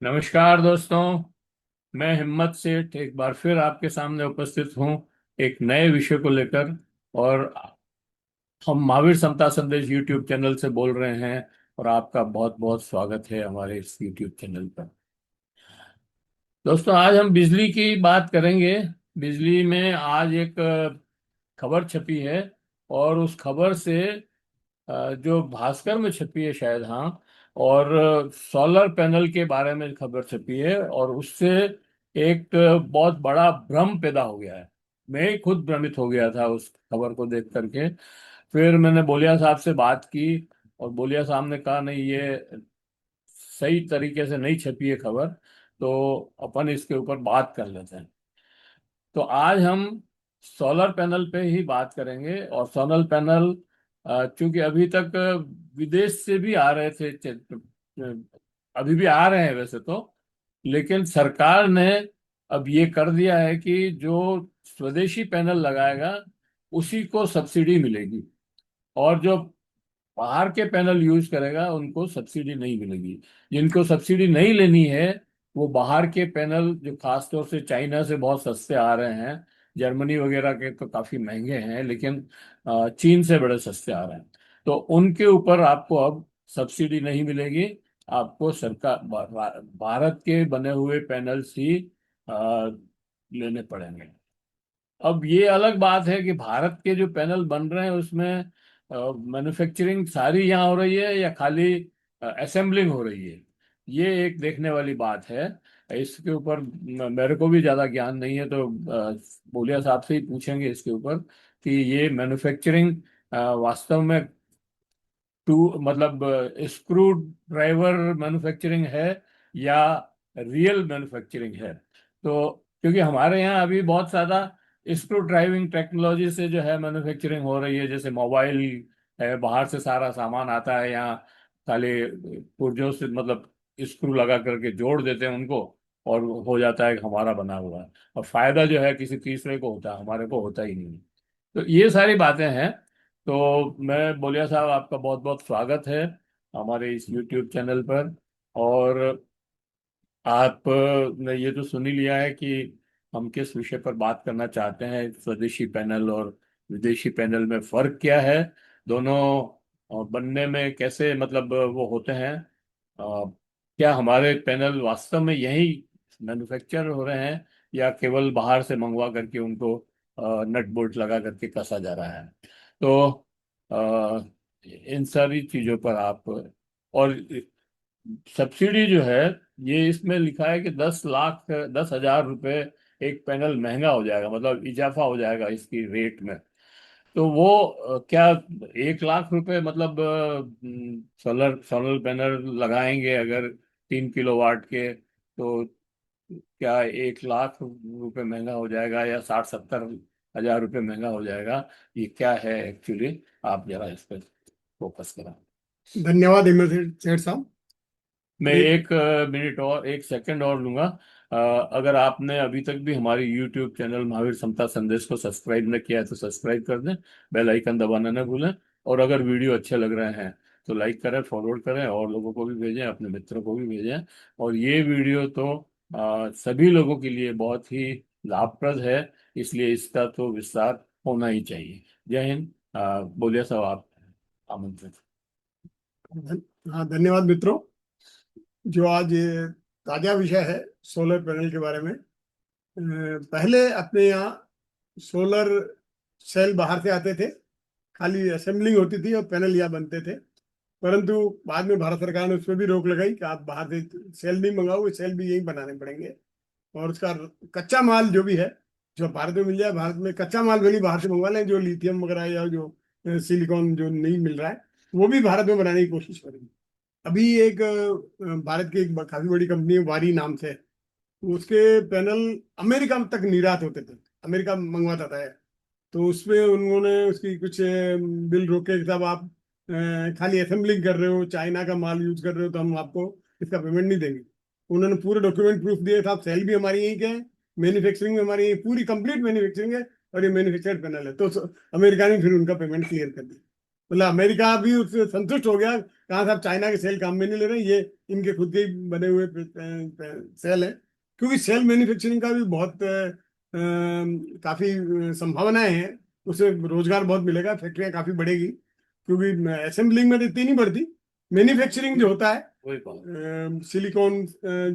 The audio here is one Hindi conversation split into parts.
नमस्कार दोस्तों। मैं हिम्मत सेठ एक बार फिर आपके सामने उपस्थित हूँ एक नए विषय को लेकर। और हम महावीर समता संदेश यूट्यूब चैनल से बोल रहे हैं और आपका बहुत बहुत स्वागत है हमारे इस यूट्यूब चैनल पर। दोस्तों, आज हम बिजली की बात करेंगे। बिजली में आज एक खबर छपी है और उस खबर से जो भास्कर में छपी है शायद, हाँ। और सोलर पैनल के बारे में खबर छपी है और उससे एक बहुत बड़ा भ्रम पैदा हो गया है। मैं ही खुद भ्रमित हो गया था उस खबर को देख करके। फिर मैंने बोलिया साहब से बात की और बोलिया साहब ने कहा नहीं, ये सही तरीके से नहीं छपी है खबर, तो अपन इसके ऊपर बात कर लेते हैं। तो आज हम सोलर पैनल पे ही बात करेंगे। और सोलर पैनल चूंकि अभी तक विदेश से भी आ रहे थे, अभी भी आ रहे हैं वैसे तो, लेकिन सरकार ने अब ये कर दिया है कि जो स्वदेशी पैनल लगाएगा उसी को सब्सिडी मिलेगी, और जो बाहर के पैनल यूज करेगा उनको सब्सिडी नहीं मिलेगी। जिनको सब्सिडी नहीं लेनी है वो बाहर के पैनल, जो खासतौर से चाइना से बहुत सस्ते आ रहे हैं, जर्मनी वगैरह के तो काफी महंगे हैं, लेकिन चीन से बड़े सस्ते आ रहे हैं, तो उनके ऊपर आपको अब सब्सिडी नहीं मिलेगी। आपको सरकार भारत के बने हुए पैनल्स ही अ, लेने पड़ेंगे। अब ये अलग बात है कि भारत के जो पैनल बन रहे हैं उसमें मैन्युफैक्चरिंग सारी यहाँ हो रही है या खाली असेंबलिंग हो रही है, ये एक देखने वाली बात है। इसके ऊपर मेरे को भी ज़्यादा ज्ञान नहीं है, तो बोलिया साहब से ही पूछेंगे इसके ऊपर कि ये मैन्युफैक्चरिंग वास्तव में टू मतलब स्क्रू ड्राइवर मैन्युफैक्चरिंग है या रियल मैन्युफैक्चरिंग है। तो क्योंकि हमारे यहाँ अभी बहुत ज़्यादा स्क्रू ड्राइविंग टेक्नोलॉजी से जो है मैन्युफैक्चरिंग हो रही है, जैसे मोबाइल है, बाहर से सारा सामान आता है यहाँ, खाली पुर्जों से मतलब स्क्रू लगा करके जोड़ देते हैं उनको और हो जाता है कि हमारा बना हुआ है। और फायदा जो है किसी तीसरे को होता है, हमारे को होता ही नहीं। तो ये सारी बातें हैं। तो मैं बोलिया साहब, आपका बहुत बहुत स्वागत है हमारे इस YouTube चैनल पर। और आप ने ये तो सुन ही लिया है कि हम किस विषय पर बात करना चाहते हैं, स्वदेशी पैनल और विदेशी पैनल में फर्क क्या है, दोनों बनने में कैसे मतलब वो होते हैं। क्या हमारे पैनल वास्तव में यही मैन्युफैक्चर हो रहे हैं या केवल बाहर से मंगवा करके उनको नट बोल्ट लगा करके कसा जा रहा है। तो इन सारी चीजों पर आप, और सब्सिडी जो है, ये इसमें लिखा है कि 10 लाख 10,000 रुपये एक पैनल महंगा हो जाएगा, मतलब इजाफा हो जाएगा इसकी रेट में। तो वो क्या 1 लाख रुपए मतलब सोलर सोलर पैनल लगाएंगे अगर 3 किलोवाट के, तो क्या 1 लाख रुपए महंगा हो जाएगा या 60-70 हजार रुपये महंगा हो जाएगा? ये क्या है एक्चुअली, आप जरा इस पर फोकस करें। धन्यवाद हिम्मत सेठ साहब। मैं देख, एक मिनट और 1 सेकंड और लूंगा। अगर आपने अभी तक भी हमारी यूट्यूब चैनल महावीर समता संदेश को सब्सक्राइब न किया है तो सब्सक्राइब कर दें, बेल आइकन दबाना न भूलें। और अगर वीडियो अच्छे लग रहे हैं तो लाइक करें, फॉरवर्ड करें, और लोगों को भी भेजें, अपने मित्रों को भी भेजें। और ये वीडियो तो सभी लोगों के लिए बहुत ही लाभप्रद है, इसलिए इसका तो विस्तार होना ही चाहिए। जय हिंद। बोलिए साहब, आप आमंत्रित। हाँ, धन्यवाद मित्रों। जो आज ये ताजा विषय है सोलर पैनल के बारे में। पहले अपने यहाँ सोलर सेल बाहर से आते थे, खाली असेंबलिंग होती थी और पैनल यहाँ बनते थे। परंतु बाद में भारत सरकार ने उस पर भी रोक लगाई कि आप बाहर से सेल नहीं मंगाओ, सेल भी यही बनाने पड़ेंगे। और उसका कच्चा माल जो भी है, जो भारत में मिल जाए, भारत में कच्चा माल भले बाहर से मंगवा लें, जो लिथियम वगैरह या जो सिलिकॉन जो नहीं मिल रहा है वो भी भारत में बनाने की कोशिश करेंगे। अभी एक भारत की एक काफी बड़ी कंपनी है वारी नाम से, उसके पैनल अमेरिका तक निर्यात होते थे, अमेरिका मंगवाता था। तो उसमें उन्होंने उसकी कुछ बिल रोके कि साहब आप खाली असेंबलिंग कर रहे हो, चाइना का माल यूज कर रहे हो, तो हम आपको इसका पेमेंट नहीं देंगे। उन्होंने पूरे डॉक्यूमेंट प्रूफ दिए, साहब सेल भी हमारी यहीं के हैं, मैन्युफैक्चरिंग में हमारी यहीं पूरी कंप्लीट मैन्युफैक्चरिंग है और ये मैन्युफैक्चर्ड पैनल है। तो अमेरिका ने फिर उनका पेमेंट क्लियर कर दिया। मतलब अमेरिका भी उससे संतुष्ट हो गया, कहा साहब चाइना के सेल काम में नहीं ले रहे, ये इनके खुद के ही बने हुए सेल है। क्योंकि सेल मैन्युफैक्चरिंग का भी बहुत काफी संभावनाएं हैं, उससे रोजगार बहुत मिलेगा, फैक्ट्रियां काफी बढ़ेगी। क्योंकि असेंबलिंग में तो इतनी नहीं बढ़ती, मैन्युफैक्चरिंग जो होता है, वही बात। सिलिकॉन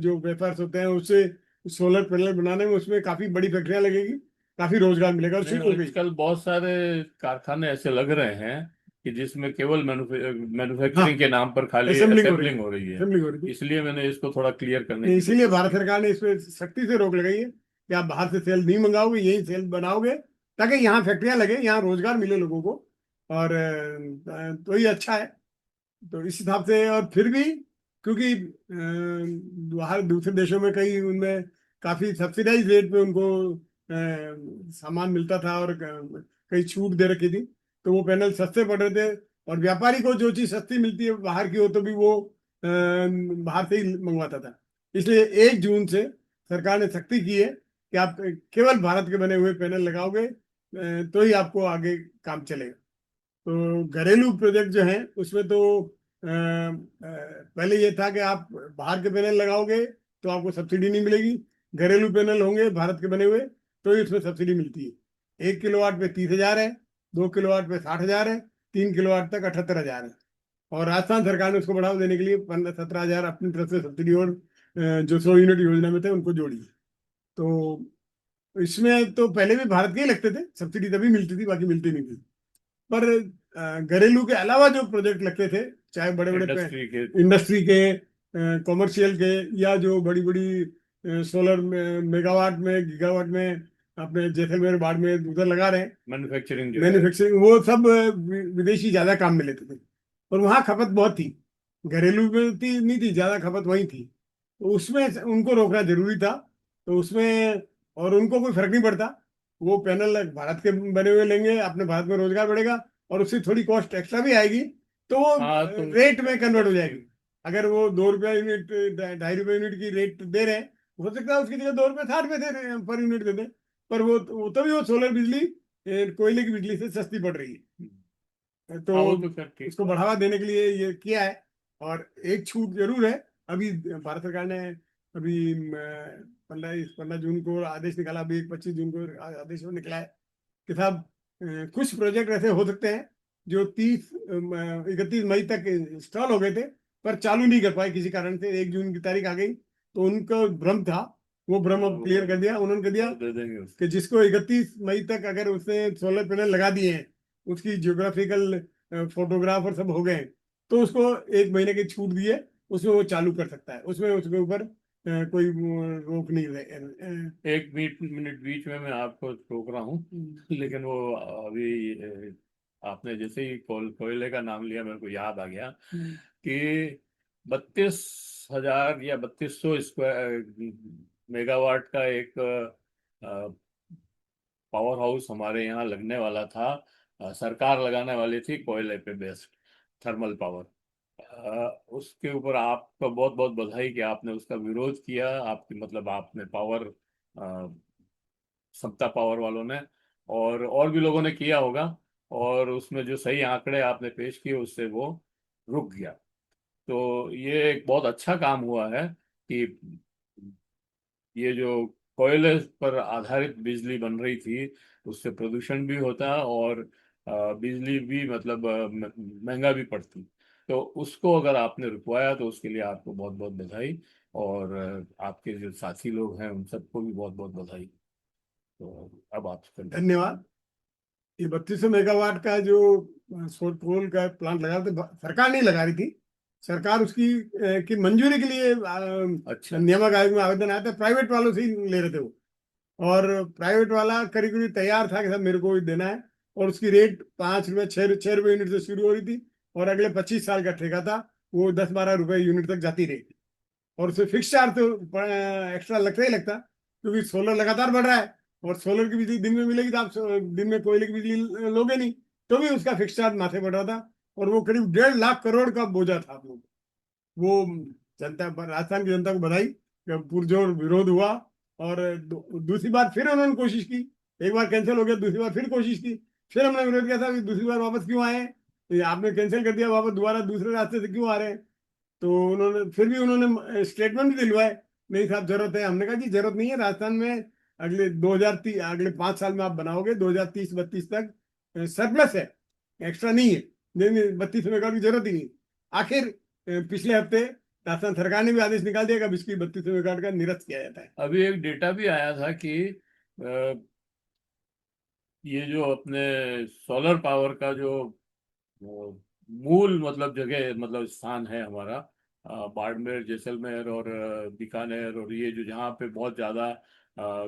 जो वेफर्स होते हैं उससे सोलर पैनल बनाने में उसमें काफी बड़ी फैक्ट्रियां लगेगी, काफी रोजगार मिलेगा, और नहीं, शुरू हो गई। आजकल बहुत सारे कारखाने ऐसे लग रहे हैं कि जिसमें केवल हाँ, मैन्युफैक्चरिंग के नाम पर खाली असेंबलिंग हो रही असेंबलिंग है, हो रही है। असेंबलिंग हो रही थी। इसलिए मैंने इसको थोड़ा क्लियर करने नहीं, की इसीलिए कोशिश भारत की। सरकार ने इस पे सख्ती से रोक लगाई है कि आप बाहर से सेल नहीं मंगाओगे, यही सेल बनाओगे, ताकि यहाँ फैक्ट्रियां लगे, यहाँ रोजगार मिले लोगों को। और तो ये अच्छा है। तो इस हिसाब से, और फिर भी क्योंकि बाहर दूसरे देशों में कई उनमें काफी सब्सिडाइज रेट पे उनको सामान मिलता था, और कई छूट दे रखी थी, तो वो पैनल सस्ते पड़ रहे थे। और व्यापारी को जो चीज सस्ती मिलती है बाहर की हो, तो भी वो बाहर से ही मंगवाता था। इसलिए 1 जून से सरकार ने सख्ती की है कि आप केवल भारत के बने हुए पैनल लगाओगे, तो ही आपको आगे काम चलेगा। तो घरेलू प्रोजेक्ट जो है उसमें तो पहले ये था कि आप बाहर के पैनल लगाओगे तो आपको सब्सिडी नहीं मिलेगी, घरेलू पैनल होंगे भारत के बने हुए तो ही उसमें सब्सिडी मिलती है। 1 किलोवाट पे 30,000 है, 2 किलोवाट पे 60,000 है, 3 किलोवाट तक 78,000 है। और राजस्थान सरकार ने उसको बढ़ावा देने के लिए 15-17,000 अपनी तरफ से सब्सिडी और जो 100 यूनिट योजना में थे उनको जोड़ी। तो इसमें तो पहले भी भारत के ही लगते थे, सब्सिडी तभी मिलती थी, बाकी मिलती नहीं थी। पर घरेलू के अलावा जो प्रोजेक्ट लगते थे, चाहे बड़े बड़े इंडस्ट्री के। इंडस्ट्री के, कॉमर्शियल के, या जो बड़ी बड़ी सोलर मेगावाट में, गीगावाट में अपने जैसलमेर बाड़मेर उधर लगा रहे हैं मैन्युफैक्चरिंग जो है। मैन्युफैक्चरिंग, वो सब विदेशी ज्यादा काम में लेते थे। और वहाँ खपत बहुत थी, घरेलू में थी नहीं थी, ज्यादा खपत वहीं थी। तो उसमें उनको रोकना जरूरी था। तो उसमें, और उनको कोई फर्क नहीं पड़ता, वो पैनल भारत के बने हुए लेंगे, अपने भारत में रोजगार बढ़ेगा, और उससे थोड़ी कॉस्ट एक्स्ट्रा भी आएगी, तो वो हाँ तो रेट में कन्वर्ट हो जाएगी। अगर वो 2 रुपया यूनिट, 2.5 रुपये यूनिट की रेट दे रहे हैं, हो सकता है उसकी जगह 2 रुपये 60 पैसे दे रहे हैं पर यूनिट दे दें। पर वो तभी वो सोलर बिजली कोयले की बिजली से सस्ती पड़ रही है। तो हाँ, वो तो खैर ठीक उसको बात। बढ़ावा देने के लिए ये किया है। और एक छूट जरूर है, अभी भारत सरकार ने अभी 15 जून को आदेश निकाला, अभी 25 जून को आदेश वो निकला है कि साहब कुछ प्रोजेक्ट ऐसे हो सकते हैं जो 31 मई तक इंस्टॉल हो गए थे, पर चालू नहीं कर पाए किसी कारण से, 1 जून की तारीख आ गई, तो उनको भ्रम था, वो भ्रम अब क्लियर कर दिया, उन्होंने कर दिया वो दे देंगे कि उसको। जिसको 31 मई तक अगर उसने सोलर पैनल लगा दिए हैं, उसकी जियोग्राफिकल फोटोग्राफ और सब हो गए हैं, तो उसको 1 महीने की छूट दी है, उसमें वो चालू कर सकता है, उसमें उसके ऊपर कोई रोक नहीं रहे। एक मिनट मिनट बीच में मैं आपको रोक रहा हूँ। लेकिन वो अभी आपने जैसे ही कोयले का नाम लिया, मेरे को याद आ गया कि 32,000 या 3200 स्क्वायर मेगावाट का एक पावर हाउस हमारे यहाँ लगने वाला था। सरकार लगाने वाली थी कोयले पे बेस्ड थर्मल पावर। उसके ऊपर आपका बहुत बहुत बधाई कि आपने उसका विरोध किया, आपकी मतलब आपने पावर, समता पावर वालों ने और भी लोगों ने किया होगा। और उसमें जो सही आंकड़े आपने पेश किए उससे वो रुक गया। तो ये एक बहुत अच्छा काम हुआ है कि ये जो कोयले पर आधारित बिजली बन रही थी उससे प्रदूषण भी होता और बिजली भी मतलब महंगा भी पड़ती। तो उसको अगर आपने रुकवाया तो उसके लिए आपको बहुत बहुत बधाई। और आपके जो साथी लोग हैं उन सबको भी बहुत बहुत बधाई। तो अब आप कंटिन्यू। धन्यवाद। ये 3200 मेगावाट का जो सौर कोल का प्लांट लगा रहे थे, सरकार नहीं लगा रही थी, सरकार उसकी की मंजूरी के लिए अच्छा। नियामक आयोग में आवेदन आया था, प्राइवेट वालों से ही ले रहे थे वो। और प्राइवेट वाला करीब करीब तैयार था कि साहब मेरे को ही देना है। और उसकी रेट 5 रुपये, 6 रुपये यूनिट से शुरू हो रही थी, और अगले 25 साल का ठेका था, वो 10-12 रुपये यूनिट तक जाती रही। और उसमें फिक्स चार्ज तो एक्स्ट्रा लगता ही लगता, क्योंकि सोलर लगातार बढ़ रहा है, और सोलर की बिजली दिन में मिलेगी तो आप दिन में कोयले की बिजली लोगे नहीं, तो भी उसका फिक्स चार्ज माथे पड़ रहा था। और वो करीब 1.5 लाख करोड़ का बोझा था आप लोग। वो जनता, राजस्थान की जनता को बधाई कि पुरजोर विरोध हुआ। और दूसरी बार फिर उन्होंने कोशिश की, एक बार कैंसिल हो गया, दूसरी बार फिर कोशिश की, फिर हमने विरोध किया था कि दूसरी बार वापस क्यों आए। ये आपने कैंसिल कर दिया, वापस दोबारा दूसरे रास्ते से क्यों आ रहे हैं? तो उन्होंने फिर भी उन्होंने स्टेटमेंट भी दिलवाए, नहीं साहब जरूरत है। हमने कहा जी जरूरत नहीं है, राजस्थान में अगले 2030, अगले 5 साल में आप बनाओगे 2030-32 तक सरप्लस है, एक्स्ट्रा नहीं है। नहीं नहीं, 32 मेगावाट की जरूरत ही नहीं। आखिर पिछले हफ्ते राजस्थान सरकार ने भी आदेश निकाल दिया कि अब इसकी 32 मेगावाट का निरस्त किया जाता है। अभी एक डेटा भी आया था कि ये जो अपने सोलर पावर का जो मूल मतलब जगह मतलब स्थान है हमारा, बाड़मेर, जैसलमेर और बीकानेर, और ये जो जहाँ पे बहुत ज्यादा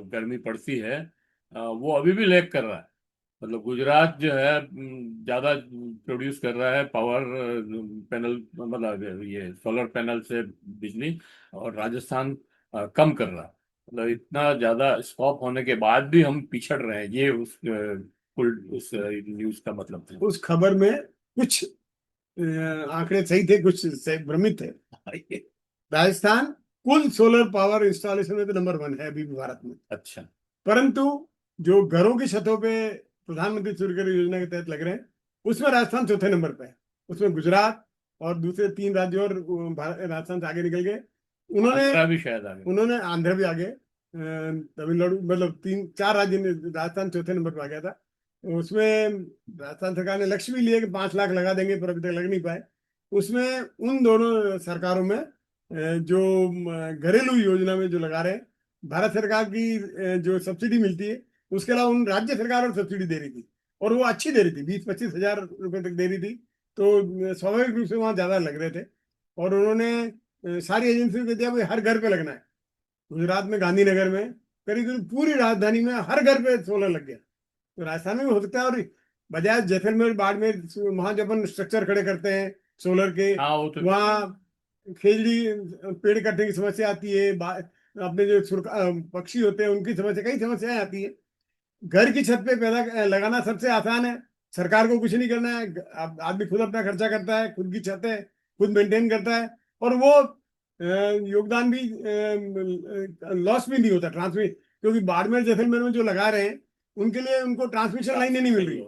गर्मी पड़ती है, वो अभी भी लैग कर रहा है। मतलब गुजरात जो है ज्यादा प्रोड्यूस कर रहा है पावर पैनल, मतलब ये सोलर पैनल से बिजली, और राजस्थान कम कर रहा है। मतलब इतना ज्यादा स्कोप होने के बाद भी हम पिछड़ रहे हैं, ये उस न्यूज का मतलब था। उस खबर में कुछ आंकड़े सही थे, कुछ सही भ्रमित थे। राजस्थान कुल सोलर पावर इंस्टॉलेशन में तो नंबर 1 है अभी भी भारत में। अच्छा। परंतु जो घरों की छतों पे प्रधानमंत्री सूर्य योजना के तहत लग रहे हैं, उसमें राजस्थान चौथे नंबर पे है। उसमें गुजरात और दूसरे 3 राज्यों और राजस्थान से आगे निकल गए। उन्होंने आंध्रा भी शायद आ गया। उन्होंने आंध्र भी आगे, तमिलनाडु, मतलब 3-4 राज्य में राजस्थान चौथे नंबर पर आ गया था। उसमें राजस्थान सरकार ने लक्ष्य भी लिया कि 5 लाख लगा देंगे, पर अभी तक लग नहीं पाए। उसमें उन दोनों सरकारों में जो घरेलू योजना में जो लगा रहे हैं, भारत सरकार की जो सब्सिडी मिलती है, उसके अलावा उन राज्य सरकार और सब्सिडी दे रही थी, और वो अच्छी दे रही थी, 20-25 हजार रुपए तक दे रही थी। तो स्वाभाविक रूप से वहां ज्यादा लग रहे थे। और उन्होंने सारी एजेंसियों को दिया भाई हर घर पे लगना है। गुजरात में गांधीनगर में करीब करीब पूरी राजधानी में हर घर पे सोलर लग गया। तो राजस्थान में भी हो सकता है। और बजाय जैसलमेर बाड़मेर, वहां जब अपन स्ट्रक्चर खड़े करते हैं सोलर के, हाँ वो तो। वहाँ खेजड़ी पेड़ कटने की समस्या आती है, अपने जो पक्षी होते हैं उनकी समस्या, कई समस्याएं आती है। घर की छत पे पैदा लगाना सबसे आसान है, सरकार को कुछ नहीं करना है। आदमी खुद अपना खर्चा करता है, खुद की छत है, खुद मेंटेन करता है, और वो योगदान भी, लॉस भी नहीं होता ट्रांसमिट, क्योंकि बाड़मेर जैसलमेर में जो लगा रहे हैं उनके लिए उनको ट्रांसमिशन लाइनें नहीं मिल रही,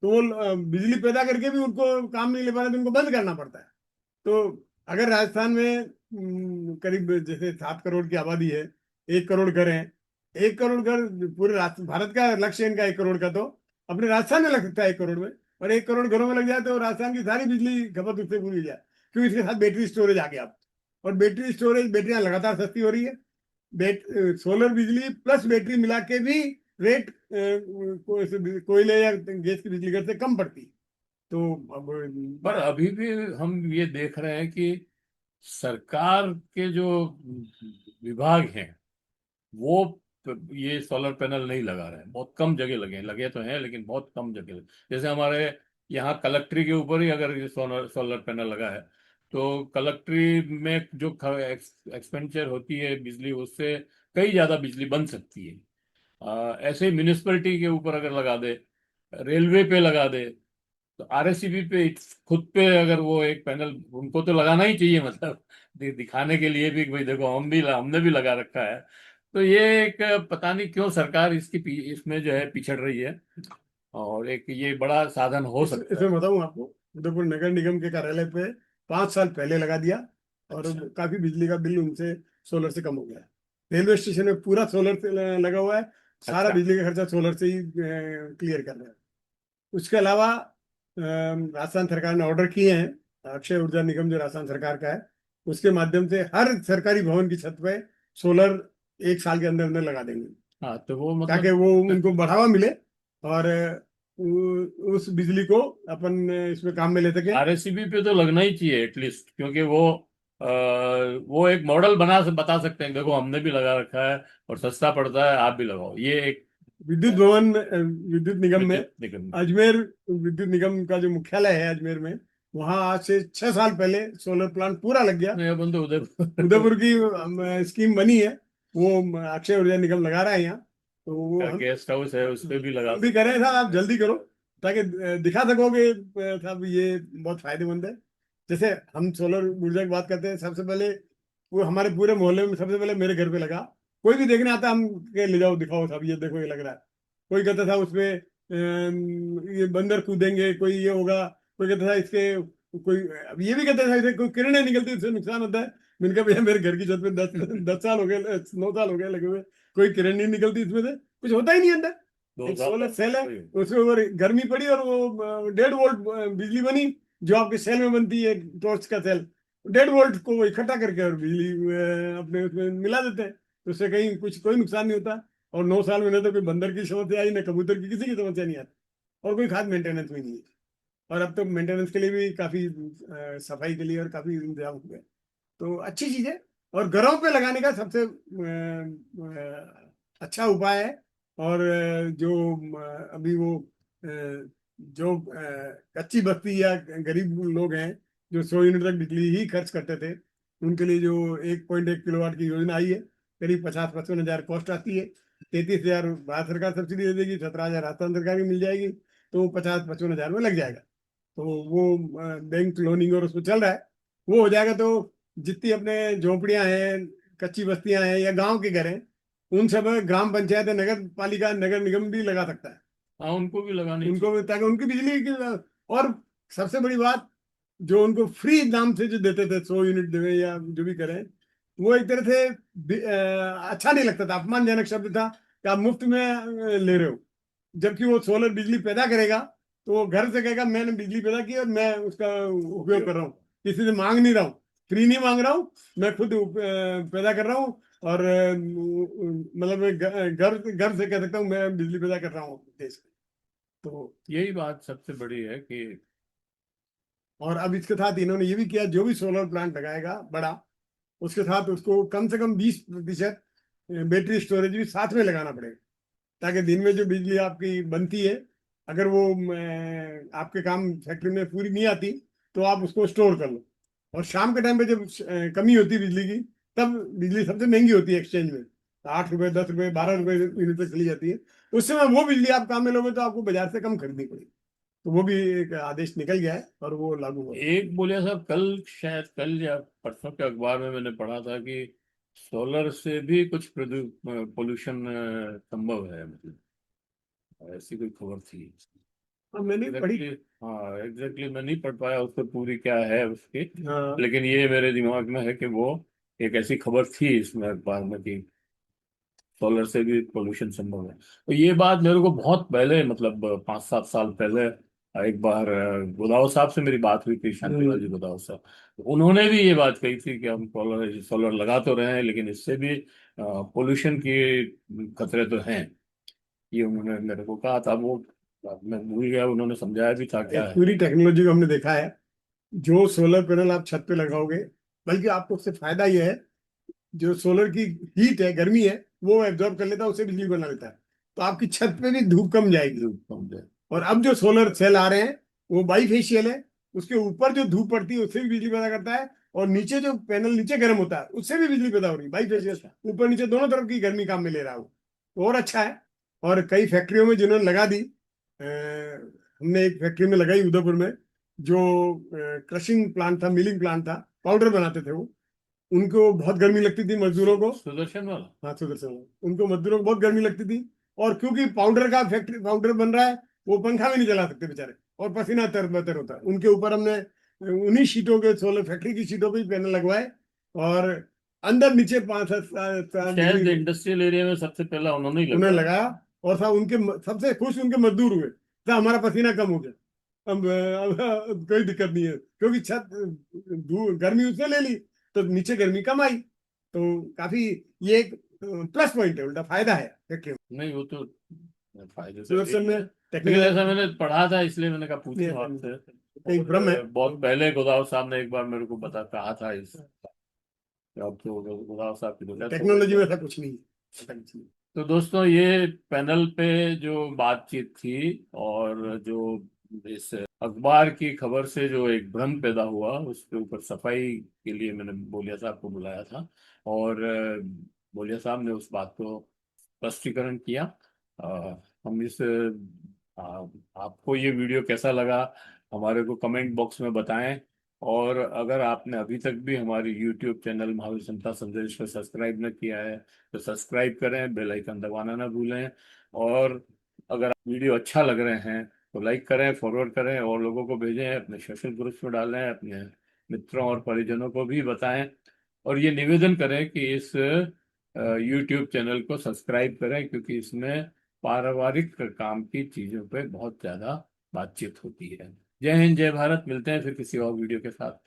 तो वो बिजली पैदा करके भी उनको काम नहीं ले पा रहे, तो उनको बंद करना पड़ता है। तो अगर राजस्थान में करीब जैसे 7 करोड़ की आबादी है, 1 करोड़ घर हैं, 1 करोड़ घर, पूरे भारत का लक्ष्य है इनका 1 करोड़ का, तो अपने राजस्थान में लग सकता है 1 करोड़ में। और 1 करोड़ घरों में लग जाए तो राजस्थान की सारी बिजली खपत उससे पूरी हो जाए, क्योंकि इसके साथ बैटरी स्टोरेज आ गया अब। और बैटरी स्टोरेज, बैटरियां लगातार सस्ती हो रही है। सोलर बिजली प्लस बैटरी मिला के भी रेट कोयले या गैस की बिजली घर से कम पड़ती है। तो अब पर अभी भी हम ये देख रहे हैं कि सरकार के जो विभाग हैं वो ये सोलर पैनल नहीं लगा रहे हैं। बहुत कम जगह लगे हैं, लगे तो हैं लेकिन बहुत कम जगह लगे। जैसे हमारे यहाँ कलेक्ट्री के ऊपर ही अगर ये सोलर सोलर पैनल लगा है, तो कलेक्ट्री में जो एक्सपेंडिचर होती है बिजली, उससे कई ज्यादा बिजली बन सकती है। ऐसे ही म्यूनिसिपैलिटी के ऊपर अगर लगा दे, रेलवे पे लगा दे, तो आरएससीबी पे खुद पे अगर वो एक पैनल, उनको तो लगाना ही चाहिए, मतलब दिखाने के लिए भी कि भाई देखो हमने भी लगा रखा है। तो ये एक पता नहीं क्यों सरकार इसमें जो है पिछड़ रही है, और एक ये बड़ा साधन हो सकता इसमें है। बताऊं आपको, उदयपुर नगर निगम के कार्यालय पे 5 साल पहले लगा दिया, और अच्छा। काफी बिजली का बिल उनसे सोलर से कम हो गया। रेलवे स्टेशन में पूरा सोलर से लगा हुआ है, सारा अच्छा। बिजली का खर्चा सोलर से ही क्लियर कर रहा है। उसके अलावा राजस्थान सरकार ने ऑर्डर किए हैं, अक्षय ऊर्जा निगम जो राजस्थान सरकार का है, उसके माध्यम से हर सरकारी भवन की छत पे सोलर 1 साल के अंदर अंदर लगा देंगे, हाँ तो वो ताकि मतलब वो उनको बढ़ावा मिले, और उस बिजली को अपन इसमें काम में ले सके। आरएससीबी पे तो लगना ही चाहिए एटलीस्ट, क्योंकि वो एक मॉडल बता सकते हैं, देखो हमने भी लगा रखा है और सस्ता पड़ता है, आप भी लगाओ, ये एक विद्युत भवन, विद्युत निगम में, विद्युत निगम। अजमेर विद्युत निगम का जो मुख्यालय है अजमेर में, वहां आज से 6 साल पहले सोलर प्लांट पूरा लग गया। नहीं अपन तो उधर उदयपुर की स्कीम बनी है, वो अक्षय ऊर्जा निगम लगा रहा है यहाँ। तो वो गेस्ट हाउस है उस पे भी लगा हम भी सकते कह रहे हैं साहब, आप जल्दी करो, ताकि दिखा सकोगे साहब ये बहुत फायदेमंद है। जैसे हम सोलर ऊर्जा की बात करते हैं, सबसे पहले वो हमारे पूरे मोहल्ले में सबसे पहले मेरे घर पे लगा। कोई भी देखने आता, हम के ले जाओ दिखाओ साहब, ये देखो ये लग रहा है। कोई कहता था उसमें ये बंदर कूदेंगे, कोई ये होगा, कोई कहता था इसके, कोई अब ये भी कहता था इससे कोई किरणें निकलती इससे नुकसान होता है। मैंने कहा भैया मेरे घर की छत पे 10 साल हो गए, 9 साल हो गए लगे हुए, कोई किरण नहीं निकलती इसमें से, कुछ होता ही नहीं अंदर। दो एक साल सोलर सेल है, वही। उसके ऊपर गर्मी पड़ी और वो 1.5 वोल्ट बिजली बनी, जो आपके सेल में बनती है टॉर्च का सेल, 1.5 वोल्ट को वो इकट्ठा करके और बिजली अपने उसमें मिला देते हैं, तो उससे कहीं कुछ कोई नुकसान नहीं होता। और 9 साल में न तो कोई बंदर की समस्या आई, न कबूतर की, किसी की समस्या नहीं आती, और कोई खास मेंटेनेंस भी नहीं है। और अब तो मेंटेनेंस के लिए भी काफी सफाई के लिए और काफी इंतजाम हो गए, तो अच्छी चीज है। और घरों पे लगाने का सबसे अच्छा उपाय है। और जो अभी वो जो कच्ची बस्ती या गरीब लोग हैं जो 100 यूनिट तक बिजली ही खर्च करते थे, उनके लिए जो 1.1 किलोवाट की योजना आई है, करीब 50-55 हजार कॉस्ट आती है। 33 हजार भारत सरकार सब्सिडी दे देगी, 17 हजार राजस्थान सरकार की मिल जाएगी, तो 50-55 हजार में लग जाएगा। तो वो बैंक लोनिंग और उसमें चल रहा है, वो हो जाएगा तो जितनी अपने झोपड़ियां हैं, कच्ची बस्तियां हैं या गांव के घर हैं, उन सब ग्राम पंचायत, नगर पालिका, नगर निगम भी लगा सकता है हाँ, उनको भी लगानी उनको, चाहिए। ताकि उनकी बिजली की। और सबसे बड़ी बात, जो उनको फ्री दाम से जो देते थे, 100 यूनिट देवे या जो भी करें, वो एक तरह से अच्छा नहीं लगता था, अपमानजनक शब्द था कि आप मुफ्त में ले रहे हो। जबकि वो सोलर बिजली पैदा करेगा, तो वो घर से कहेगा मैंने बिजली पैदा की और मैं उसका उपयोग कर रहा हूँ, किसी से मांग नहीं रहा हूँ, फ्री नहीं मांग रहा हूँ, मैं खुद पैदा कर रहा हूँ। और मतलब मैं घर घर से कह सकता हूँ मैं बिजली पैदा कर रहा हूँ देश में। तो यही बात सबसे बड़ी है कि और अब इसके साथ इन्होंने ये भी किया, जो भी सोलर प्लांट लगाएगा बड़ा, उसके साथ उसको कम से कम 20% बैटरी स्टोरेज भी साथ में लगाना पड़ेगा, ताकि दिन में जो बिजली आपकी बनती है, अगर वो आपके काम फैक्ट्री में पूरी नहीं आती, तो आप उसको स्टोर कर लो। और शाम के टाइम पे जब कमी होती है बिजली की, तब बिजली सबसे महंगी होती है एक्सचेंज में, 8 रुपए, 10 रुपए, 12 रुपए यूनिट तक चली जाती है। उस समय वो बिजली आप काम में लोगे तो आपको बाजार से कम खरीदनी पड़ेगी। तो वो भी एक आदेश निकल गया है और वो लागू हो रहा है। एक बोलिया साहब, कल शायद कल या परसों के अखबार में मैंने पढ़ा था कि सोलर से भी कुछ पोल्यूशन संभव है, मतलब ऐसी कोई खबर थी। अब मैंने पढ़ी। एग्जैक्टली, हाँ एग्जैक्टली मैं नहीं पढ़ पाया उसको पूरी क्या है उसकी, हाँ। लेकिन ये मेरे दिमाग में है कि वो एक ऐसी खबर थी इसमें अखबार में कि सोलर से भी पोल्यूशन संभव है। तो ये बात मेरे को बहुत पहले, मतलब 5-7 साल पहले एक बार गोदाव साहब से मेरी बात हुई थी, शांतिलाल जी गोदाव साहब। तो उन्होंने भी ये बात कही थी कि हम सोलर सोलर लगा तो रहे हैं, लेकिन इससे भी पोल्यूशन के खतरे तो हैं। ये उन्होंने मेरे को कहा था, वो मैं भूल गया, उन्होंने समझाया भी था क्या एक है। पूरी टेक्नोलॉजी को हमने देखा है। जो सोलर पैनल आप छत पे लगाओगे, बल्कि आपको उससे फायदा ये है, जो सोलर की हीट है, गर्मी है, वो एब्जॉर्ब कर लेता है, उससे बिजली बना लेता है, तो आपकी छत पे भी धूप कम जाएगी। समझे। और अब जो सोलर सेल आ रहे हैं, वो बाईफेशियल है, उसके ऊपर जो धूप पड़ती है उससे भी बिजली पैदा करता है, और नीचे जो पैनल नीचे गर्म होता है उससे भी बिजली पैदा हो रही है, बाईफेशियल, अच्छा। ऊपर नीचे दोनों तरफ की गर्मी काम में ले रहा है वो, तो और अच्छा है। और कई फैक्ट्रियों में जिन्होंने लगा दी, हमने एक फैक्ट्री में लगाई उदयपुर में, जो क्रशिंग प्लांट था, मिलिंग प्लांट था, पाउडर बनाते थे वो, उनको बहुत गर्मी लगती थी मजदूरों को। सुदर्शन वाला। हाँ, सुदर्शन, उनको मजदूरों को बहुत गर्मी लगती थी। और क्योंकि पाउडर का फैक्ट्री पाउडर बन रहा है, वो पंखा भी नहीं चला सकते बेचारे, और पसीना तर बतर होता है उनके ऊपर। हमने उन्हीं शीटों के, सोलर फैक्ट्री की शीटों पे ही पैनल लगवाए, और अंदर नीचे 5-7 डिग्री शायद इंडस्ट्रियल एरिया में सबसे पहला उन्होंने ही उन्हें लगवाया। लगाया। और साहब उनके सबसे खुश उनके मजदूर हुए, तो हमारा पसीना कम हो गया, अब कोई दिक्कत नहीं है, क्योंकि छत गर्मी उसने ले ली, तो नीचे गर्मी कम आई। तो काफी ये एक प्लस पॉइंट है, उल्टा फायदा है फैक्ट्री में। नहीं, वो तो फायदे तो सुदर्शन ठीक है, में लेकिन टेक्निकल ऐसा मैंने पढ़ा था इसलिए मैंने कहा पूछूं आपसे। एक और भ्रम है। बहुत पहले गोदाव साहब ने एक बार मेरे को बता कहा था इस, अब तो गोदाव साहब की तो डेथ हो गई टेक्नोलॉजी में है। ऐसा कुछ नहीं है, ऐसा कुछ नहीं। तो दोस्तों, ये पैनल पे जो बातचीत थी, और जो इस अखबार की खबर से जो एक भ्रम पैदा हुआ, उसके ऊपर सफाई के लिए मैंने बोलिया साहब को बुलाया था, और बोलिया साहब ने उस बात को स्पष्टीकरण किया। हम इस आपको ये वीडियो कैसा लगा, हमारे को कमेंट बॉक्स में बताएं। और अगर आपने अभी तक भी हमारी यूट्यूब चैनल महावीर संता संदेश को सब्सक्राइब न किया है, तो सब्सक्राइब करें, बेल आइकन दबाना ना भूलें। और अगर वीडियो अच्छा लग रहे हैं तो लाइक करें, फॉरवर्ड करें और लोगों को भेजें, अपने सोशल ग्रुप्स में डालें, अपने मित्रों और परिजनों को भी बताएं। और ये निवेदन करें कि इस यूट्यूब चैनल को सब्सक्राइब करें, क्योंकि इसमें पारिवारिक काम की चीज़ों पे बहुत ज़्यादा बातचीत होती है। जय हिंद, जय भारत। मिलते हैं फिर किसी और वीडियो के साथ।